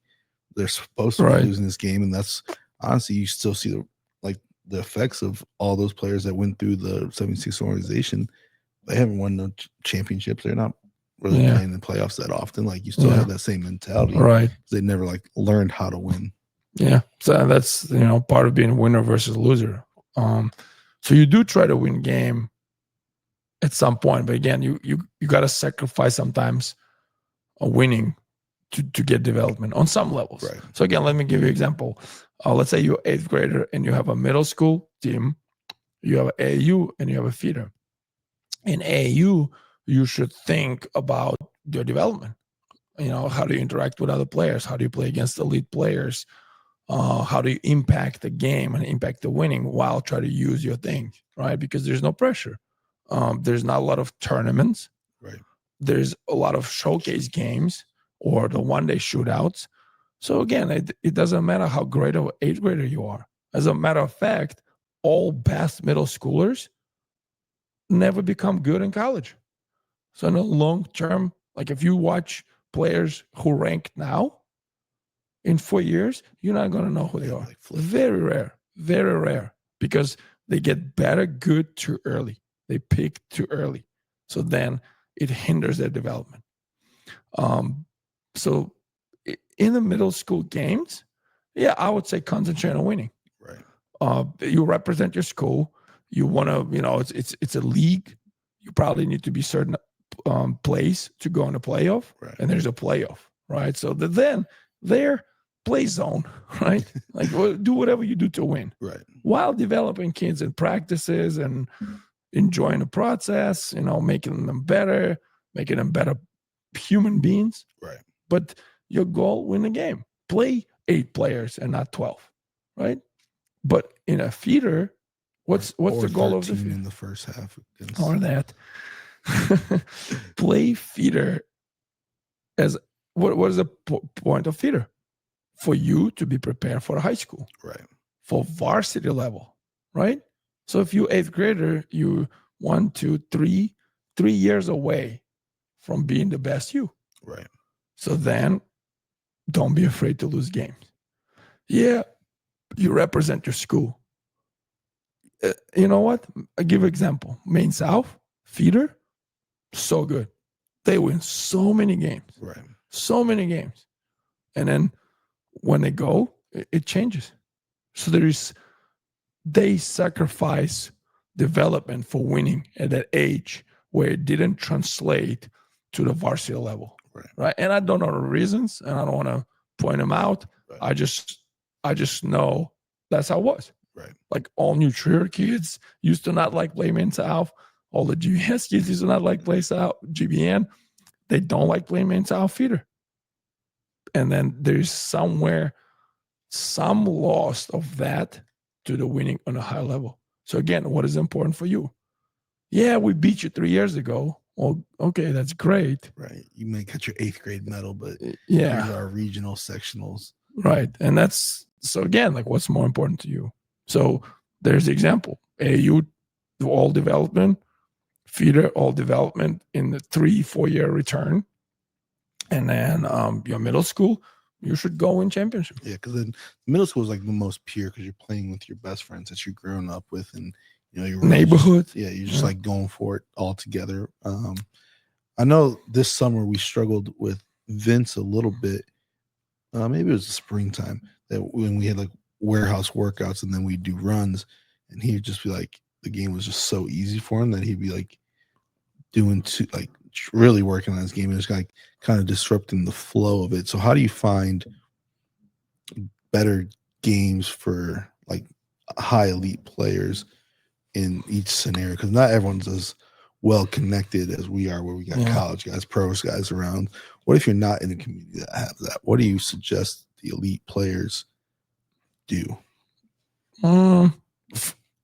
they're supposed to be losing this game. And that's honestly, you still see the effects of all those players that went through the 76 organization. They haven't won no championships. They're not really playing in the playoffs that often. Like you still have that same mentality. Right. They never like learned how to win. Yeah. So that's, part of being a winner versus loser. So you do try to win game at some point, but again, you got to sacrifice sometimes a winning to get development on some levels. Right. So again, let me give you an example. Let's say you're 8th grader and you have a middle school team, you have an AAU and you have a feeder. In AAU, you should think about your development. How do you interact with other players? How do you play against elite players? How do you impact the game and impact the winning while try to use your thing, right? Because there's no pressure. There's not a lot of tournaments. Right. There's a lot of showcase games or the one-day shootouts. So again, it doesn't matter how great of an 8th grader you are. As a matter of fact, all best middle schoolers never become good in college. So in the long term, like if you watch players who rank now, in 4 years, you're not going to know who they are. Very rare, because they get better good too early. They pick too early. So then it hinders their development. So in the middle school games, I would say concentrate on winning. Right. You represent your school. You want to, it's a league. You probably need to be certain place to go in a playoff, and there's a playoff, right? So then their play zone, right? Like do whatever you do to win, right? While developing kids in practices and enjoying the process, making them better human beings, right? But your goal, win the game. Play 8 players and not 12, right? But in a feeder, what's the goal of the feeder? In the first half Or that play feeder as what is the point of feeder? For you to be prepared for high school, right? For varsity level, right? So if you're 8th grader, you 1, 2, 3 years away from being the best you, right? So then don't be afraid to lose games. Yeah, you represent your school. You know what? I give an example. Maine South feeder, so good. They win so many games. Right. So many games. And then when they go, it changes. So they sacrifice development for winning at that age where it didn't translate to the varsity level. Right. And I don't know the reasons, and I don't want to point them out. Right. I just know that's how it was. Right. Like all New Trier kids used to not like playing in South. All the GBS kids used to not like play South. GBN, they don't like playing in South either. And then there's somewhere some loss of that to the winning on a high level. So again, what is important for you? Yeah, we beat you 3 years ago. Well, okay, that's great. Right. You may get your 8th grade medal, but yeah, here's our regional sectionals. Right. And that's so again, like what's more important to you? So there's the example. AU do all development, feeder all development in the 3-4 year return. And then your middle school, you should go in championship. Yeah, because then middle school is like the most pure because you're playing with your best friends that you've grown up with, and your neighborhood. You're just like going for it all together. I know this summer we struggled with Vince a little bit. Maybe it was the springtime that when we had like warehouse workouts and then we'd do runs, and he'd just be like, the game was just so easy for him that he'd be like doing really working on his game and just like kind of disrupting the flow of it. So how do you find better games for like high elite players in each scenario? Because not everyone's as well connected as we are, where we got college guys, pros guys around. What if you're not in a community that has that? What do you suggest the elite players do?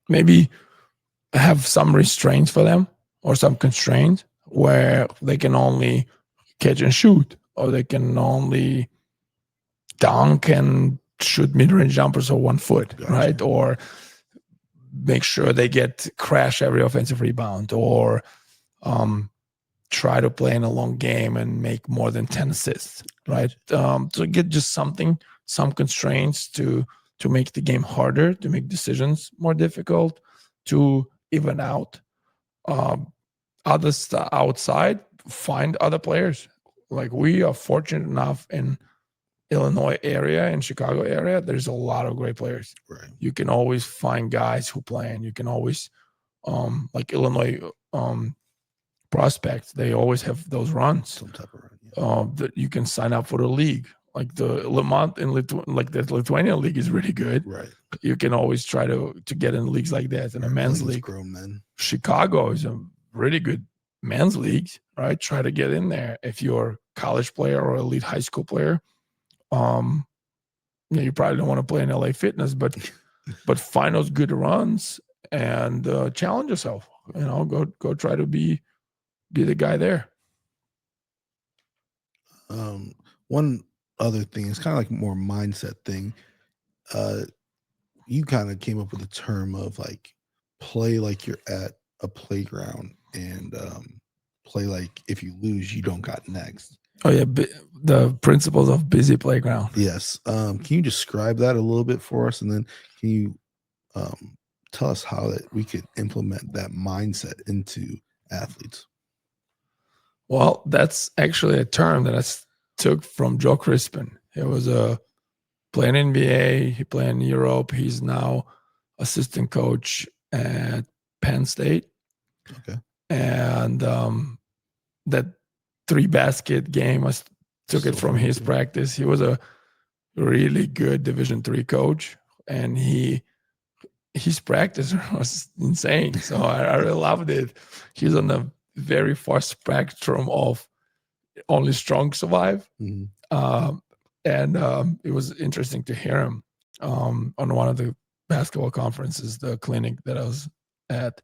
Maybe have some restraints for them or some constraints where they can only catch and shoot, or they can only dunk and shoot mid-range jumpers or 1 foot, gotcha. Right? Or make sure they crash every offensive rebound, or try to play in a long game and make more than 10 assists, right? So get just some constraints to make the game harder, to make decisions more difficult, to even out others outside, find other players. Like we are fortunate enough in Illinois area and Chicago area, there's a lot of great players. Right. You can always find guys who play, and you can always like Illinois prospects, they always have those runs. Some type of run, that you can sign up for the league. Like the Lemont in the Lithuanian league is really good. Right. You can always try to get in leagues like that. In a men's league, grown men. Chicago is a really good men's league, right? Try to get in there if you're a college player or elite high school player. You probably don't want to play in LA Fitness, but find those good runs and challenge yourself. Go try to be the guy there. One other thing, it's kind of like more mindset thing. You kind of came up with a term of like play like you're at a playground, and play like if you lose, you don't got next. Oh yeah, the principles of busy playground. Yes. Can you describe that a little bit for us, and then can you tell us how that we could implement that mindset into athletes? Well, that's actually a term that I took from Joe Crispin. He was playing NBA. He played in Europe. He's now assistant coach at Penn State. Okay. And that 3-basket game, I took it from his practice. He was a really good Division III coach, and his practice was insane. So I really loved it. He's on the very far spectrum of only strong survive. Mm-hmm. And it was interesting to hear him on one of the basketball conferences, the clinic that I was at.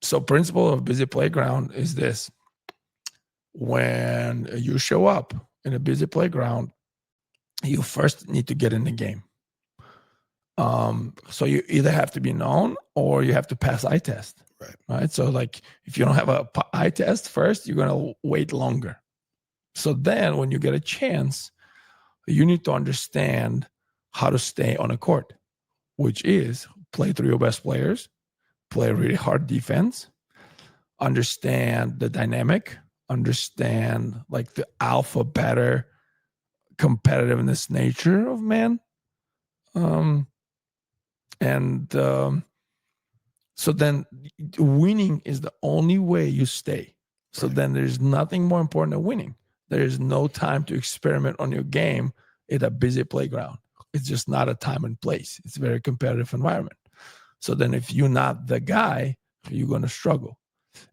So principle of busy playground is this. When you show up in a busy playground, you first need to get in the game. So you either have to be known or you have to pass eye test. Right. So like if you don't have a eye test first, you're going to wait longer. So then when you get a chance, you need to understand how to stay on a court, which is play through your best players, play really hard defense, understand the dynamic, understand like the alpha, beta competitiveness nature of man. So then winning is the only way you stay. So then there's nothing more important than winning. There is no time to experiment on your game in a busy playground. It's just not a time and place. It's a very competitive environment. So then if you're not the guy, you're going to struggle.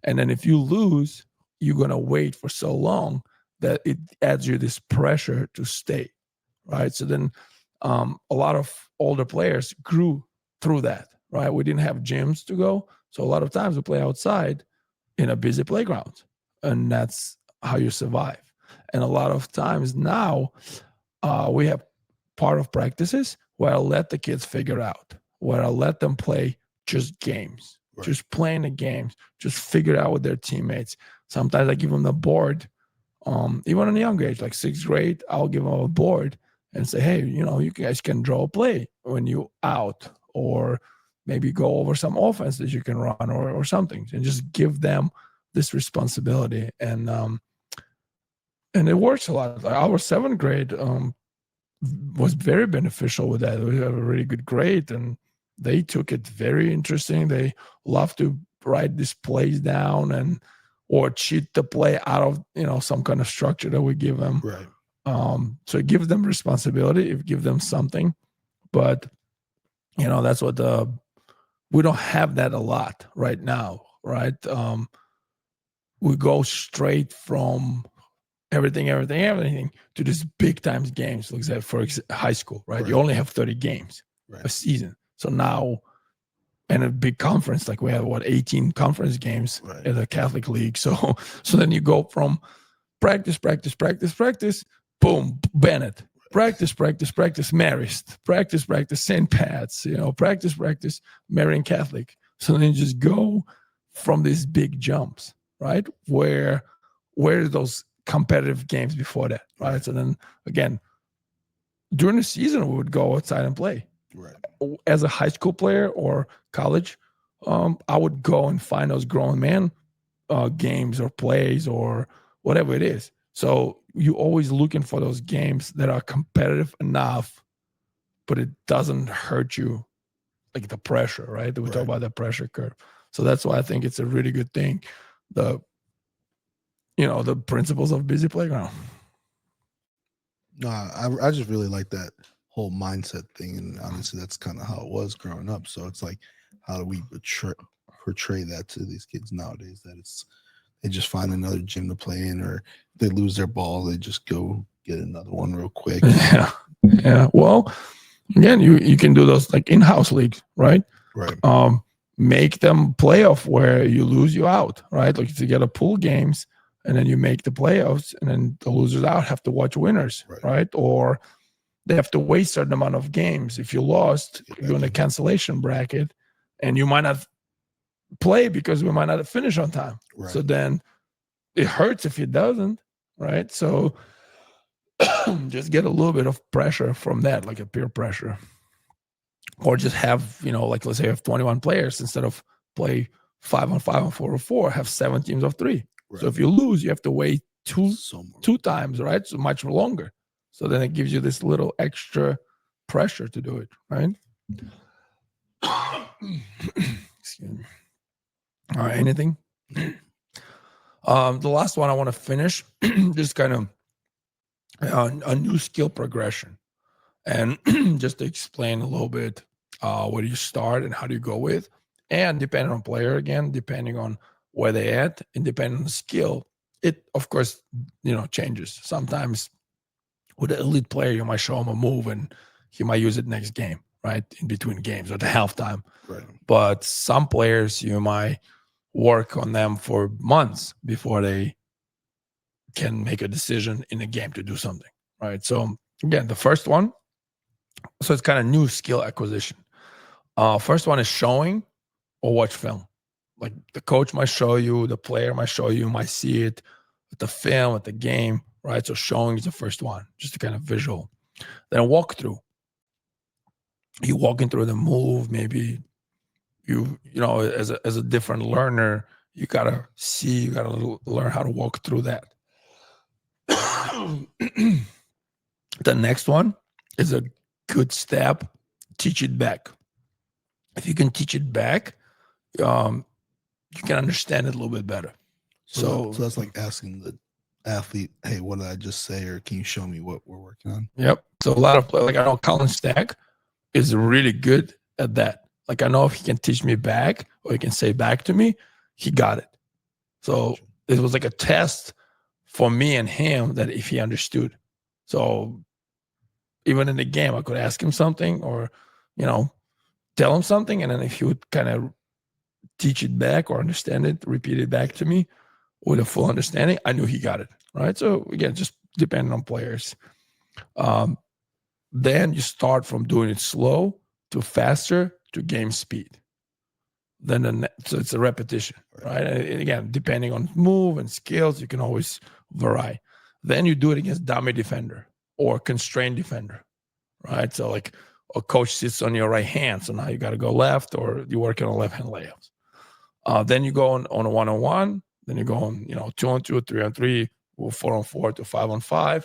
And then if you lose, you're going to wait for so long that it adds you this pressure to stay, right? So then a lot of older players grew through that, right? We didn't have gyms to go. So a lot of times we play outside in a busy playground, and that's how you survive. And a lot of times now we have part of practices where I let the kids figure out, where I let them play just games, just playing the games, just figure out with their teammates. Sometimes I give them the board, even in a young age, like 6th grade, I'll give them a board and say, hey, you guys can draw a play when you out, or maybe go over some offense that you can run or something, and just give them this responsibility. And it works a lot. Our 7th grade was very beneficial with that. We have a really good grade, and they took it very interesting. They love to write these plays down or cheat the play out of some kind of structure that we give them. Right. So it gives them responsibility, it gives them something, but that's what we don't have that a lot right now, right? We go straight from everything to these big times games. Like for high school, right? You only have 30 games a season. So now, and a big conference, like we have 18 conference games in the Catholic League. So then you go from practice, boom, Bennett, practice, Marist, practice, St. Pat's, practice, Marian Catholic. So then you just go from these big jumps, right? Where those competitive games before that, right? So then again, during the season, we would go outside and play. Right. As a high school player or college, I would go and find those grown man games or plays or whatever it is. So you're always looking for those games that are competitive enough, but it doesn't hurt you, like the pressure, right? We talk about the pressure curve. So that's why I think it's a really good thing. The principles of busy playground. No, I just really like that whole mindset thing, and honestly, that's kind of how it was growing up. So it's like, how do we portray that to these kids nowadays? That they just find another gym to play in, or if they lose their ball, they just go get another one real quick. Yeah. Well, again, you can do those like in-house leagues, right? Right. Make them playoff where you lose, you out, right? Like if you get a pool games and then you make the playoffs, and then the losers out have to watch winners, right? Or they have to wait a certain amount of games. If you lost, you're in the cancellation bracket, and you might not play because we might not finish on time. So then it hurts if it doesn't, right? So just get a little bit of pressure from that, like a peer pressure. Or just have, like let's say you have 21 players, instead of play 5-on-5 and 4-on-4, have 7 teams of 3. So if you lose, you have to wait two times, right? So much longer. So then it gives you this little extra pressure to do it, right? Excuse me. All right, anything? The last one I want to finish, just kind of a new skill progression. And just to explain a little bit where do you start and how do you go with. And depending on player, again, depending on where they at and depending on the skill, it, of course, changes. Sometimes with an elite player, you might show him a move and he might use it next game, right? In between games or the halftime. Right. But some players, you might work on them for months before they can make a decision in a game to do something, right? So again, the first one, so it's kind of new skill acquisition. First one is showing or watch film. Like the coach might show you, the player might show you, might see it at the film, at the game, right? So showing is the first one, just a kind of visual. Then walk through. You walking through the move, maybe you know, as a different learner, you gotta see, you gotta learn how to walk through that. The next one is a good step. Teach it back. If you can teach it back, you can understand it a little bit better. So that's like asking the athlete, "Hey, what did I just say?" Or can you show me what we're working on? Yep. So a lot of like I know Colin Stack is really good at that. Like I know if he can teach me back or he can say back to me, he got it. So it was like a test for me and him that if he understood. So even in the game, I could ask him something or, tell him something. And then if he would kind of teach it back or understand it, repeat it back to me with a full understanding, I knew he got it. Right. So again, just depending on players. Then you start from doing it slow to faster to game speed. So it's a repetition, right? And again, depending on move and skills, you can always vary. Then you do it against dummy defender or constrained defender, right? So like a coach sits on your right hand, so now you got to go left, or you're working on left hand layups. Then you go on a 1-on-1. Then you go on 2-on-2, 3-on-3, 4-on-4 to 5-on-5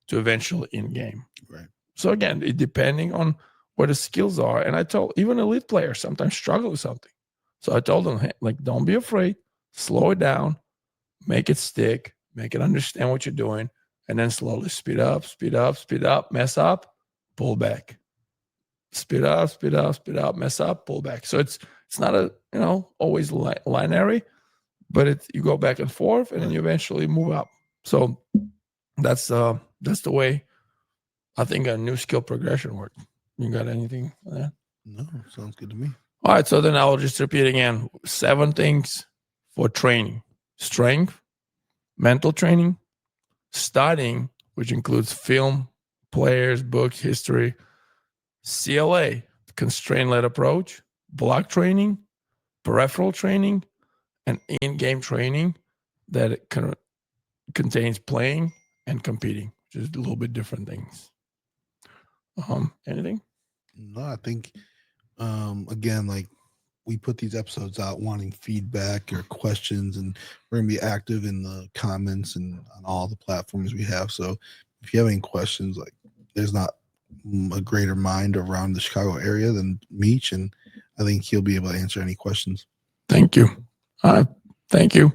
to eventually in game. Right. So again, it depending on where the skills are. And I told even elite players sometimes struggle with something. So I told them, hey, like, don't be afraid, slow it down, make it stick, make it understand what you're doing, and then slowly speed up, mess up, pull back. Speed up, mess up, pull back. So it's not a always linear, but you go back and forth, and then you eventually move up. So that's the way I think a new skill progression works. You got anything on that? No, sounds good to me. All right, so then I'll just repeat again. 7 things for training: strength, mental training, studying, which includes film, players, books, history, CLA, constraint-led approach, block training, peripheral training, and in-game training that contains playing and competing, which is a little bit different things. Anything? No, I think again, like we put these episodes out wanting feedback or questions, and we're gonna be active in the comments and on all the platforms we have. So if you have any questions, like there's not a greater mind around the Chicago area than Meech, and I think he'll be able to answer any questions. Thank you. Thank you.